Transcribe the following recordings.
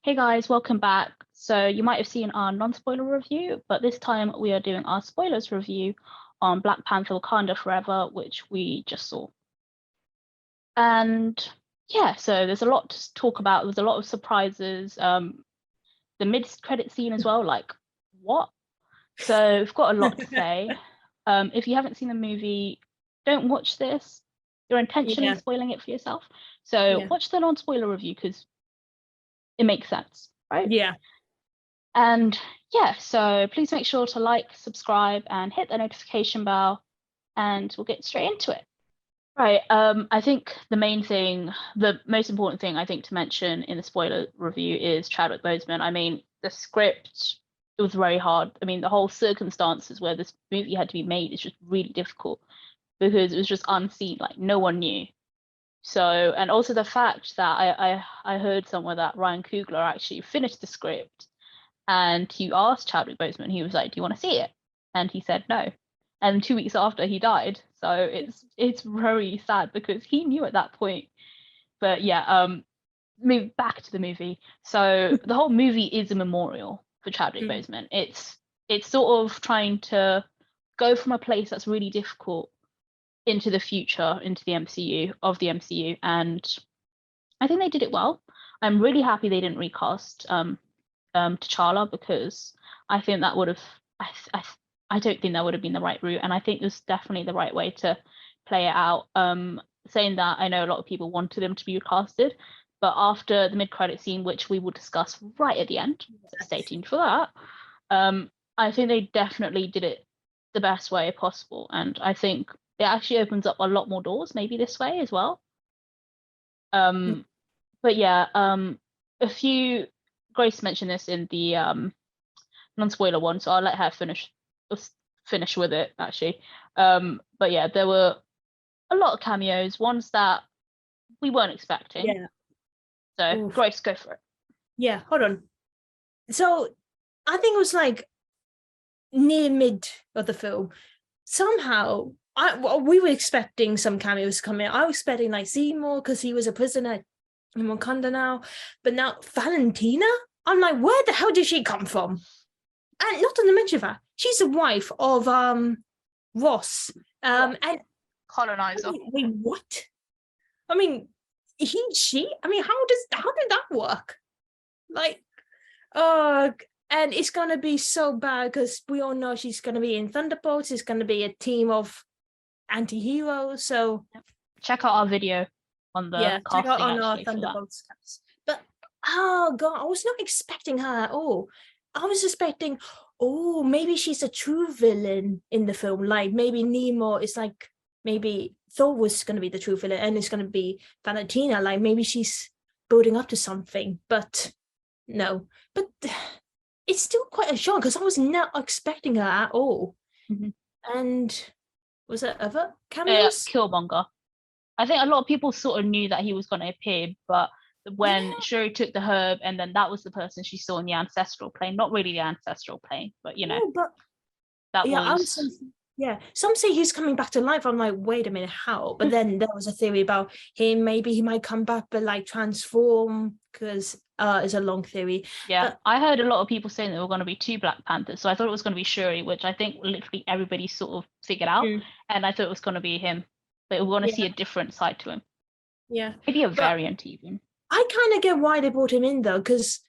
Hey guys, welcome back. So you might have seen our non-spoiler review, but this time we are doing our spoilers review on Black Panther: Wakanda Forever, which we just saw. And yeah, so there's a lot to talk about. There's a lot of surprises. The mid-credit scene as well, like what? So we've got a lot to say. If you haven't seen the movie, don't watch this. You're intentionally Yeah, spoiling it for yourself. So yeah, watch the non-spoiler review because it makes sense, right? yeah. And yeah, so please make sure to like, subscribe, and hit the notification bell, and we'll get straight into it. Right. I think the most important thing I think to mention in the spoiler review is Chadwick Boseman. I mean, the script, it was very hard. I mean, the whole circumstances where this movie had to be made is just really difficult because it was just unseen, like no one knew. So, and also the fact that I heard somewhere that Ryan Coogler actually finished the script and he asked Chadwick Boseman, he was like, "Do you want to see it?" And he said no. And 2 weeks after, he died. So it's very sad because he knew at that point. But yeah, move back to the movie. So the whole movie is a memorial for Chadwick Mm. Boseman. It's sort of trying to go from a place that's really difficult into the future, into the MCU, and I think they did it well. I'm really happy they didn't recast T'Challa because I think that would have I, I I don't think that would have been the right route, and I think it was definitely the right way to play it out. Saying that, I know a lot of people wanted him to be recasted, but after the mid-credit scene, which we will discuss right at the end, so stay tuned for that. I think they definitely did it the best way possible, and I think it actually opens up a lot more doors, maybe this way as well. Um, but yeah, a few Grace mentioned this in the non-spoiler one, so I'll let her finish with it actually. But yeah, there were a lot of cameos, ones that we weren't expecting. Yeah. So Oof. Grace, go for it. Yeah. Hold on. So I think it was like near mid of the film. Somehow, we were expecting some cameos to come in. I was expecting like Seymour because he was a prisoner in Wakanda now, but now Valentina. I'm like, where the hell did she come from? And not to mention that she's the wife of Ross. And Colonizer. wait, what? I mean, she. I mean, how did that work? Like, uh, and it's gonna be so bad because we all know she's gonna be in Thunderbolts. It's gonna be a team of anti-heroes. So Check out our video on the yeah, check out casting on our actually for that. Thunderbolts. But oh god, I was not expecting her at all. I was expecting, oh, maybe she's a true villain in the film. Like maybe Nemo is like maybe Thor was going to be the true villain, and it's going to be Valentina. Like maybe she's building up to something, but no. But it's still quite a shock because I was not expecting her at all. Mm-hmm. And was there other Yeah, cameos? Killmonger. I think a lot of people sort of knew that he was going to appear, but when Yeah, Shuri took the herb and then that was the person she saw in the ancestral plane, not really the ancestral plane, but no, but that yeah, I was. was Yeah, some say he's coming back to life. I'm like, wait a minute, how? But then there was a theory about him. Maybe he might come back, but like transform, because it's a long theory. yeah. But I heard a lot of people saying there were going to be two Black Panthers, so I thought it was going to be Shuri, which I think literally everybody sort of figured out, mm, and I thought it was going to be him, but we're going to see yeah, a different side to him, yeah. maybe a But variant even. I kind of get why they brought him in though, because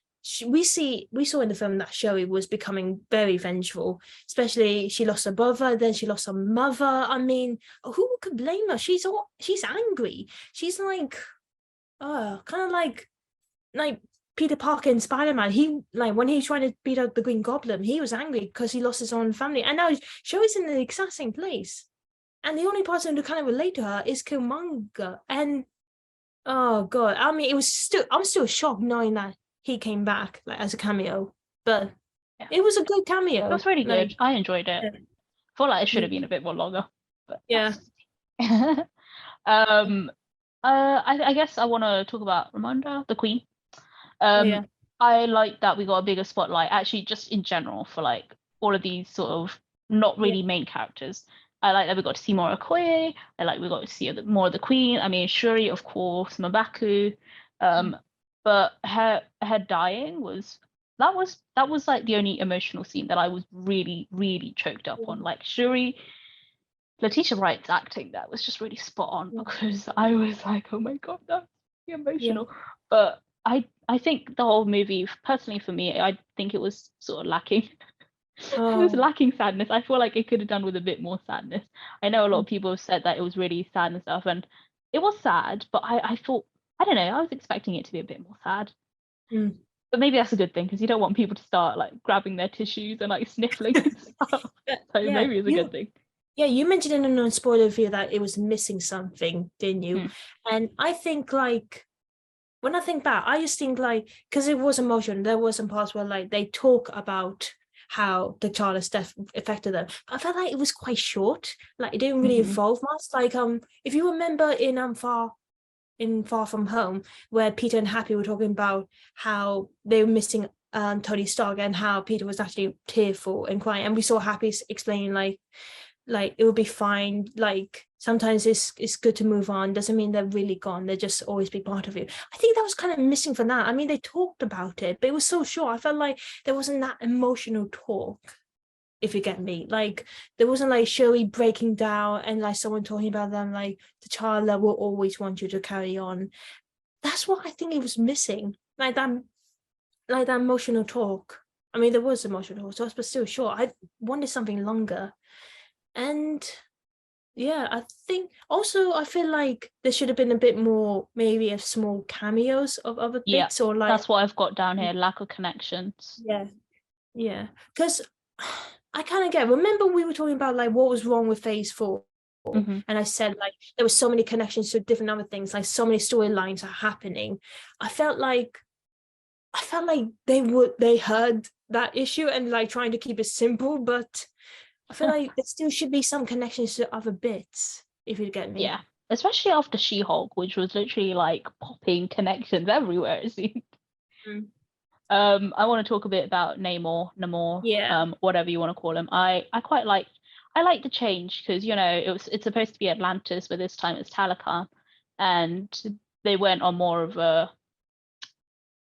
we saw in the film that Shuri was becoming very vengeful. Especially she lost her brother, then she lost her mother. I mean, who could blame her? She's angry. She's like, kind of like Peter Parker and Spider-Man. He like when he's trying to beat out the Green Goblin, he was angry because he lost his own family. And now Shuri's in the exact same place. And the only person who kind of relate to her is Killmonger. And oh god, I mean, I'm still shocked knowing that he came back like as a cameo, but Yeah, it was a good it was cameo. really Like, good. I enjoyed it. yeah, I feel like it should have been a bit more longer, but yeah, um, I guess I want to talk about Ramonda, the Queen. yeah, Um, I like that we got a bigger spotlight, actually, just in general for like all of these sort of not yeah, really main characters. I like that we got to see more Okoye. I like we got to see more of the Queen. I mean, Shuri, of course, Mabaku. Um, but her dying was like the only emotional scene that I was really, really choked up on. Like Shuri, Letitia Wright's acting that was just really spot on, because I was like, oh my god, that's emotional. But I think the whole movie, personally for me, I think it was sort of lacking. It was lacking sadness. I feel like it could have done with a bit more sadness. I know a lot of people have said that it was really sad and stuff, and it was sad, but I thought, I don't know, I was expecting it to be a bit more sad. But maybe that's a good thing, because you don't want people to start like grabbing their tissues and like sniffling and stuff. So maybe it's a good thing. Yeah, you mentioned in a non-spoiler review that it was missing something, didn't you? And I think like, when I think back, I just think like, because it was emotional, there were some parts where like they talk about how the T'Challa's death affected them. But I felt like it was quite short. Like it didn't really involve much. Like if you remember in Far From Home, where Peter and Happy were talking about how they were missing Tony Stark, and how Peter was actually tearful and crying, and we saw Happy explaining like it will be fine, like sometimes it's good to move on, doesn't mean they're really gone, they'll just always be part of you. I think that was kind of missing from that. I mean, they talked about it, but it was so short. I felt like there wasn't that emotional talk, if you get me. Like there wasn't like Shuri breaking down and like someone talking about them like T'Challa will always want you to carry on. That's what I think it was missing, like that emotional talk. I mean, there was emotional talk, but still short. I wanted something longer. And yeah, I think also I feel like there should have been a bit more, maybe a small cameos of other bits, or like that's what I've got down here, lack of connections. Yeah, because I kind of remember we were talking about like what was wrong with Phase 4, and I said like there were so many connections to different other things, like so many storylines are happening. I felt like they heard that issue and like trying to keep it simple, but I feel like there still should be some connections to other bits, if you get me. Yeah, especially after She-Hulk, which was literally like popping connections everywhere, it seemed. I want to talk a bit about Namor, whatever you want to call him. I like the change, because you know it's supposed to be Atlantis, but this time it's Talokan, and they went on more of a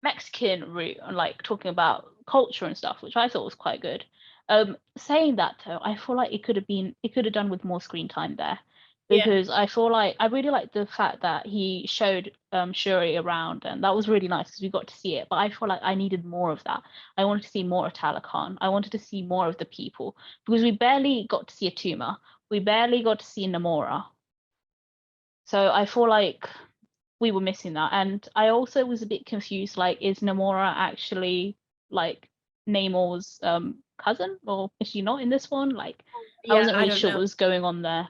Mexican route and like talking about culture and stuff, which I thought was quite good. Saying that though, I feel like it could have done with more screen time there, because I feel like I really like the fact that he showed Shuri around, and that was really nice because we got to see it. But I feel like I needed more of that. I wanted to see more of Talokan. I wanted to see more of the people, because we barely got to see Atuma. We barely got to see Namora. So I feel like we were missing that. And I also was a bit confused, like, is Namora actually like Namor's cousin, or is she not in this one? Like, I wasn't really sure what was going on there.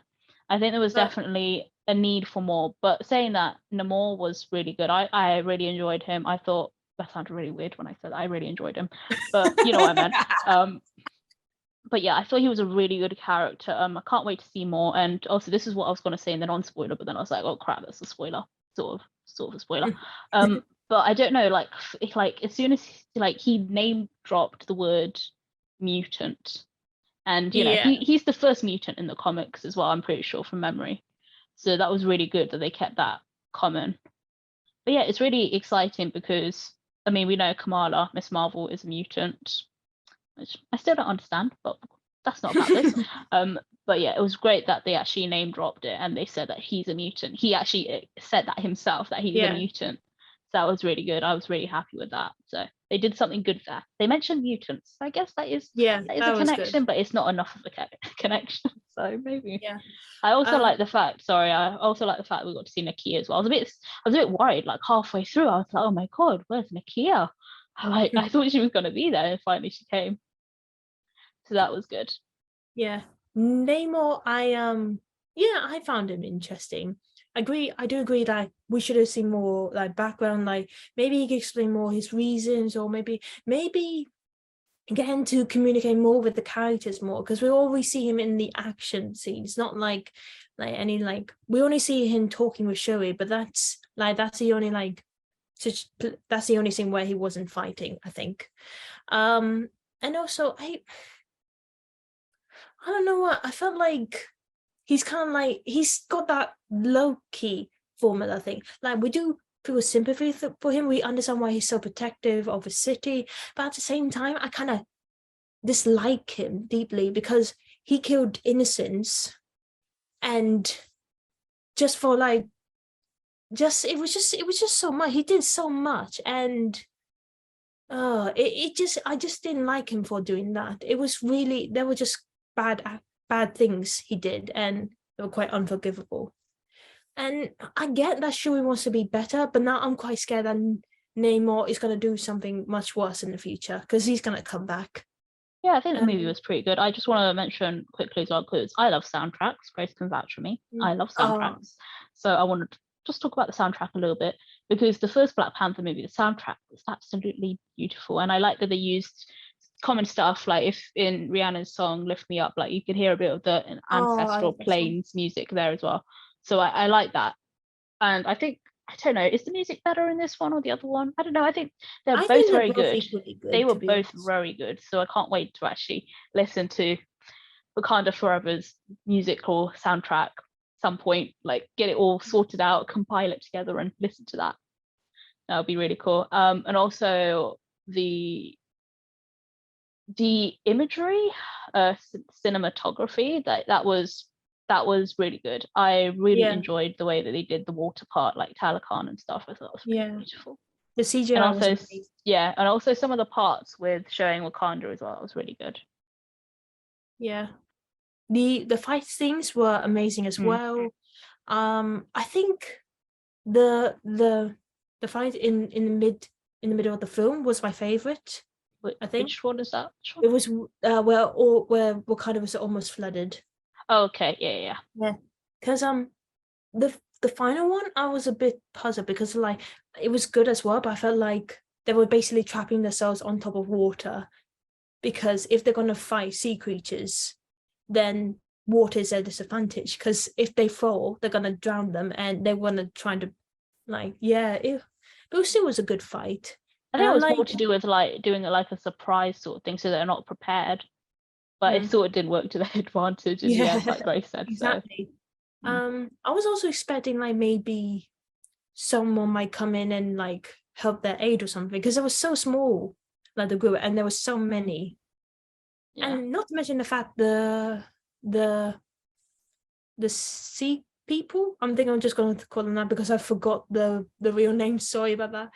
I think there was definitely a need for more. But saying that, Namor was really good. I really enjoyed him. I thought that sounded really weird when I said that. I really enjoyed him, but you know what I meant. But yeah, I thought he was a really good character. I can't wait to see more. And also, this is what I was going to say in the non-spoiler, but then I was like, oh crap, that's a spoiler. Sort of a spoiler. But I don't know, like as soon as he name dropped the word mutant, and you know he's the first mutant in the comics as well, I'm pretty sure from memory. So that was really good that they kept that common. But yeah, it's really exciting because I mean we know Kamala, Miss Marvel, is a mutant, which I still don't understand, but that's not about this. But yeah, it was great that they actually name dropped it and they said that he's a mutant. He actually said that himself, that he's a mutant. So that was really good. I was really happy with that. So they did something good there. They mentioned mutants. I guess that is a connection, but it's not enough of a connection. So maybe. Yeah. I also like the fact. Sorry, I also like the fact we got to see Nakia as well. I was a bit worried. Like halfway through, I was like, oh my god, where's Nakia? I thought she was going to be there, and finally she came. So that was good. Yeah. Namor, I found him interesting. I do agree that we should have seen more like background, like maybe he could explain more his reasons, or maybe get him to communicate more with the characters more, because we always see him in the action scenes, not like any like we only see him talking with Shuri, but that's the only that's the only scene where he wasn't fighting, I think. And also I don't know what I felt like. He's kind of like he's got that low-key formula thing. Like we do feel sympathy for him. We understand why he's so protective of his city, but at the same time, I kind of dislike him deeply because he killed innocents, and just for like, it was just so much. He did so much, and I just didn't like him for doing that. It was really, there were just bad things he did, and they were quite unforgivable. And I get that Shuri wants to be better, but now I'm quite scared that Namor is going to do something much worse in the future because he's going to come back. Yeah, I think the movie was pretty good. I just want to mention quickly as well, because I love soundtracks. Grace can vouch for me. I love soundtracks. So I want to just talk about the soundtrack a little bit, because the first Black Panther movie, the soundtrack was absolutely beautiful. And I like that they used common stuff, like if in Rihanna's song Lift Me Up, like you can hear a bit of the ancestral plains music there as well. So I like that. And I think, I don't know, is the music better in this one or the other one? I don't know. I think they're both very good. They were both very good. So I can't wait to actually listen to Wakanda Forever's musical soundtrack some point, like get it all sorted out, compile it together and listen to that. That would be really cool. And also the imagery, cinematography, that was really good. I really enjoyed the way that they did the water part, like Talakan and stuff. I thought it was really beautiful. The CGI and also, was amazing. Yeah, and also some of the parts with showing Wakanda as well was really good. Yeah. The fight scenes were amazing as well. I think the fight in the middle of the film was my favorite. I think. Which one is that? It was where Wakanda was almost flooded. Oh, okay, yeah. Because the final one, I was a bit puzzled because like it was good as well, but I felt like they were basically trapping themselves on top of water, because if they're gonna fight sea creatures, then water is their disadvantage, because if they fall, they're gonna drown them, and they want to try to but it still was a good fight. I think it was more to do with like doing it like a surprise sort of thing, so they're not prepared. But it sort of did work to their advantage in the end, like Grace said. Exactly. So. I was also expecting like maybe someone might come in and like help their aid or something, because it was so small, like the group, and there was so many. Yeah. And not to mention the fact the sea people, I'm just going to call them that because I forgot the real name. Sorry about that.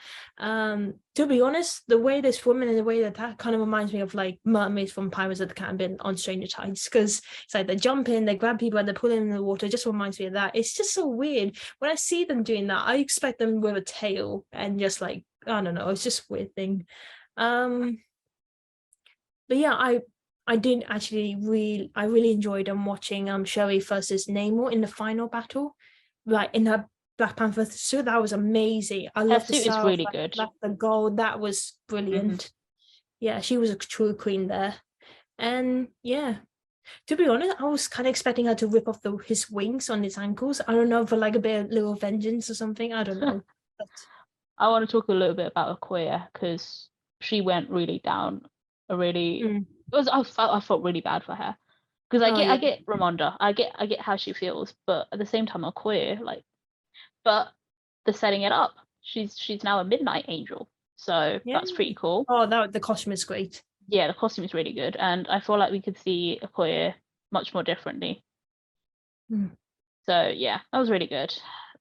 To be honest, the way they swim and the way that kind of reminds me of like mermaids from Pirates of the Caribbean on Stranger Tides, because it's like they jump in, they grab people and they pull them in the water. It just reminds me of that. It's just so weird. When I see them doing that, I expect them with a tail and just like, I don't know, it's just a weird thing. But yeah, I did actually I really enjoyed watching Shuri versus Namor in the final battle, like in her Black Panther suit. That was amazing. I love the suit. Is really good. The gold, that was brilliant. Yeah, she was a true queen there. And yeah, to be honest, I was kind of expecting her to rip off his wings on his ankles. I don't know, for like a bit of little vengeance or something. I don't know. But... I want to talk a little bit about Okoye, because she went really down. I felt really bad for her, because I get Ramonda, I get how she feels, but at the same time Okoye, like, but they're setting it up. She's now a Midnight Angel, so that's pretty cool. Oh, the costume is great. Yeah, the costume is really good, and I feel like we could see Okoye much more differently. So yeah, that was really good.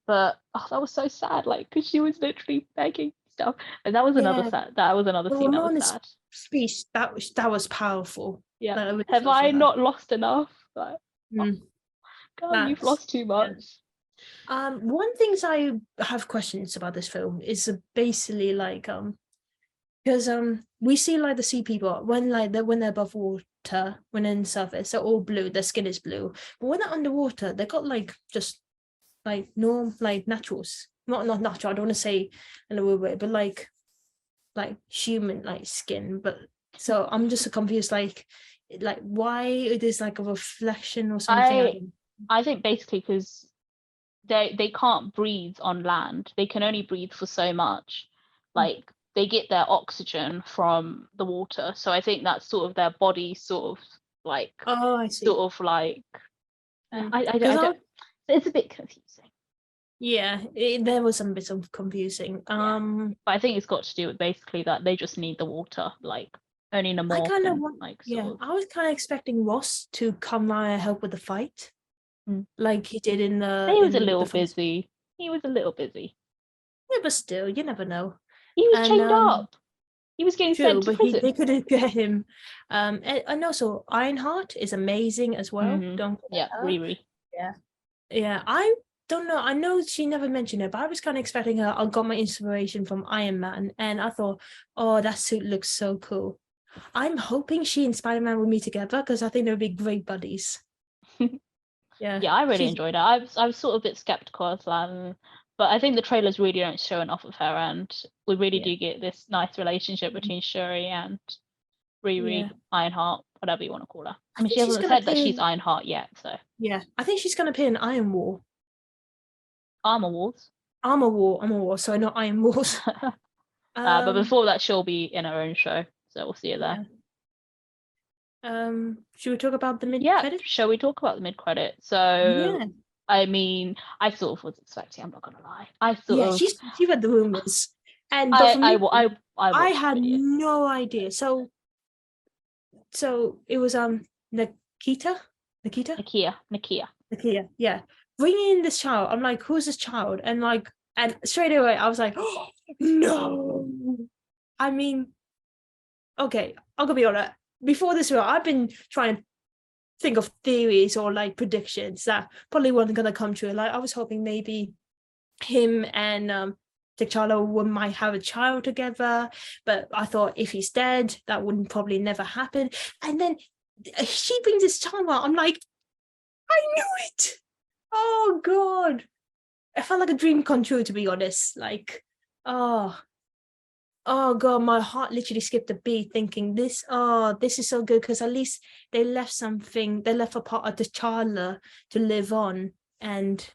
But that was so sad, like, because she was literally begging stuff, and that was another sad. That was another scene that was sad. Speech that was powerful. Yeah. Have I not lost enough? Like, God, you've lost too much. Yeah. One things I have questions about this film is basically like because we see like the sea people when they're above water, when they're in the surface, they're all blue, their skin is blue, but when they're underwater, they got like just like naturals, not natural. I don't want to say in a weird way, but like human like skin. But so I'm just confused, like why it is like a reflection or something. I think basically because they can't breathe on land. They can only breathe for so much. Like they get their oxygen from the water, so I think that's sort of their body sort of like I see. Sort of like I don't, it's a bit confusing. Yeah, there was some bits of confusing. But I think it's got to do with basically that they just need the water, like only I Namor kind of can want, like sort yeah, of. I was kind of expecting Ross to come and help with the fight, Mm. like he did He was a in little the first. busy. He was a little busy. Yeah, but still, you never know. He was And chained up. He was getting true, sent to but prison. they couldn't get him. And also Ironheart is amazing as well. Mm-hmm. Don't forget Yeah, her. Riri. Yeah, yeah. I don't know. I know she never mentioned it, but I was kind of expecting her. I got my inspiration from Iron Man, and I thought, oh, that suit looks so cool. I'm hoping she and Spider Man will meet together because I think they would be great buddies. Yeah, Yeah, I really she's enjoyed it. I was sort of a bit skeptical as well, but I think the trailers really don't show enough of her, and we really yeah, do get this nice relationship between Shuri and Riri, yeah. Ironheart, whatever you want to call her. I I mean, think she she's hasn't gonna said that appear she's in, Ironheart yet, so yeah, I think she's gonna appear in Iron War. Armor Wars. Armor War, sorry, not Iron Wars. But Um, before that, she'll be in her own show, so we'll see her there. yeah. Should we talk about the mid Yeah, credits? shall we talk about the mid credit? So, Yeah. I mean, I sort of was expecting. I'm not gonna lie. I sort Yeah, of, she read the rumors. But for me, I I watched the had video. no idea. So it was Nikita? Nikita? Nakia. Nikita, yeah. Bringing in this child. I'm like, who's this child? And straight away I was like, oh, no. I mean, okay, I'm gonna be honest. Before this video, I've been trying to think of theories or like predictions that probably weren't gonna come true. Like I was hoping maybe him and T'Challa might have a child together, but I thought if he's dead, that wouldn't probably never happen. And then she brings this child out. I'm like, I knew it. Oh God, it felt like a dream come true, to be honest. Like, oh, oh God, my heart literally skipped a beat, thinking this is so good because at least they left something. They left a part of T'Challa to live on, and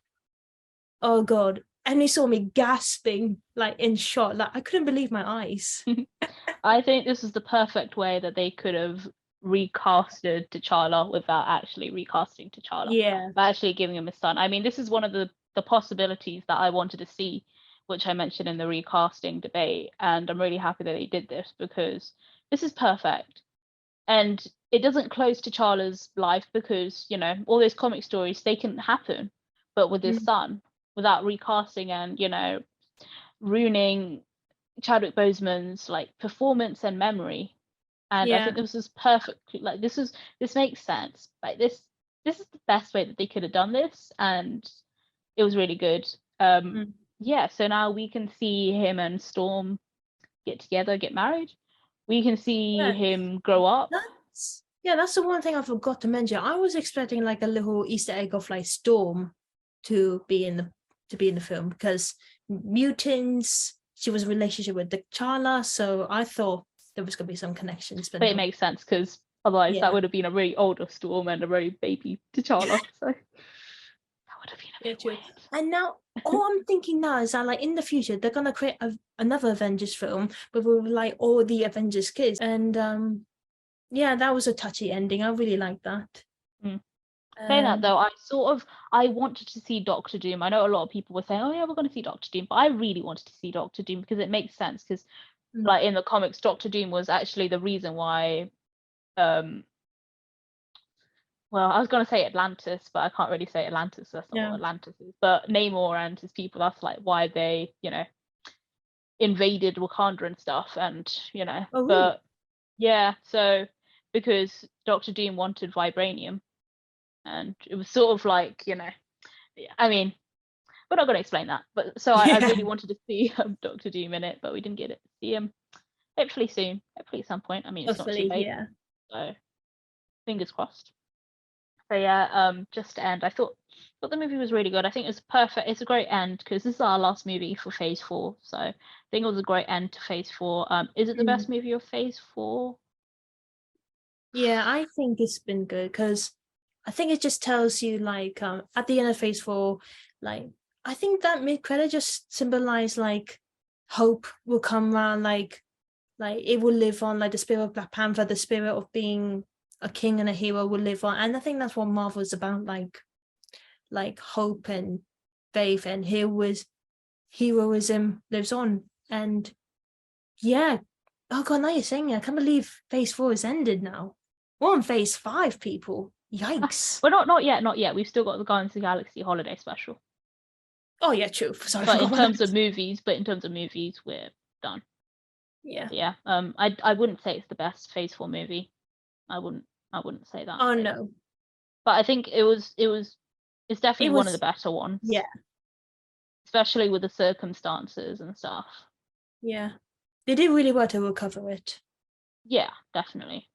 oh God. And he saw me gasping, like in shock. Like I couldn't believe my eyes. I think this is the perfect way that they could have recasted T'Challa without actually recasting T'Challa, Yeah. but actually giving him a son. I mean, this is one of the possibilities that I wanted to see, which I mentioned in the recasting debate, and I'm really happy that they did this because this is perfect. And it doesn't close T'Challa's life because, all those comic stories, they can happen, but with his Mm. son, without recasting and, ruining Chadwick Boseman's like performance and memory. And I Yeah. think this is perfect. Like this makes sense. Like this is the best way that they could have done this, and it was really good. Mm. Yeah, so now we can see him and Storm get together, get married. We can see Yeah. him grow up. That's the one thing I forgot to mention. I was expecting like a little Easter egg of like Storm to be in the film because mutants. She was in a relationship with T'Challa, so I thought there was gonna be some connections, but But it no. makes sense because otherwise that Yeah. would have been a really older Storm and a very baby T'Challa. So that would have been a Yeah, bit true. weird. And now all I'm thinking now is that like in the future they're gonna create another Avengers film, but with like all the Avengers kids. And yeah, that was a touchy ending. I really like that. Mm. Saying that Um, though, I wanted to see Doctor Doom. I know a lot of people were saying, "Oh yeah, we're going to see Doctor Doom," but I really wanted to see Doctor Doom because it makes sense. Because mm, like in the comics, Doctor Doom was actually the reason why. Um, well, I was going to say Atlantis, but I can't really say Atlantis. That's not what yeah. Atlantis is. But Namor and his people, that's like why they, invaded Wakanda and stuff. And Oh, really? but yeah, so because Doctor Doom wanted vibranium, and it was sort of like, I mean, we're not going to explain that. But so I Yeah, really wanted to see Doctor Doom in it, but we didn't get it to see him. Hopefully soon. Hopefully at some point. I mean, it's not too hopefully, late, yeah. so fingers crossed. So yeah, just to end, I thought the movie was really good. I think it's perfect. It's a great end because this is our last movie for Phase 4. So I think it was a great end to Phase 4. Is it the Mm. best movie of Phase 4? Yeah, I think it's been good because I think it just tells you like at the end of phase 4, like I think that mid credit just symbolized like hope will come around, like it will live on, like the spirit of Black Panther, the spirit of being a king and a hero will live on. And I think that's what Marvel is about, like hope and faith, and heroism lives on. And yeah, oh god, now you're saying it, I can't believe phase 4 is ended now. We're on phase 5, people. Yikes. Well, not yet. We've still got the Guardians of the Galaxy holiday special. Oh yeah, true. Sorry, But in terms of movies, we're done. Yeah. But yeah. I wouldn't say it's the best phase 4 movie. I wouldn't say that. Oh no. But I think it's definitely one of the better ones. Yeah. Especially with the circumstances and stuff. Yeah. They did really well to recover it. Yeah, definitely.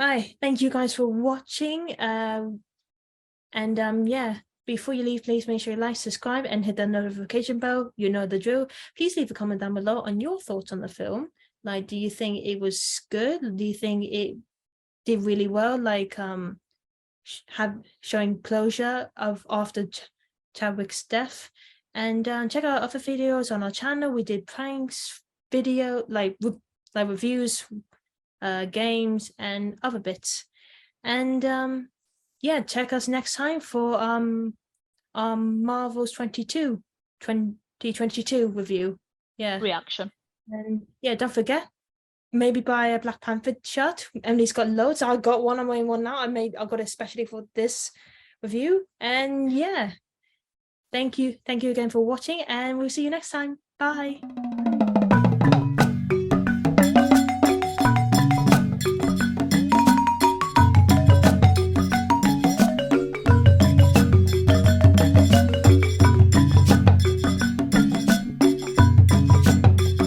Hi, thank you guys for watching. Yeah, before you leave, please make sure you like, subscribe, and hit the notification bell. You know the drill. Please leave a comment down below on your thoughts on the film. Like, do you think it was good? Do you think it did really well? Like, showing closure of after Chadwick's death. And check out other videos on our channel. We did pranks, video, like reviews, games, and other bits. And yeah, check us next time for Marvel's 2022 review. Yeah. Reaction. And yeah, don't forget, maybe buy a Black Panther shirt. Emily's got loads. I got one. I'm wearing one now. I got it especially for this review. And yeah, thank you again for watching, and we'll see you next time. Bye.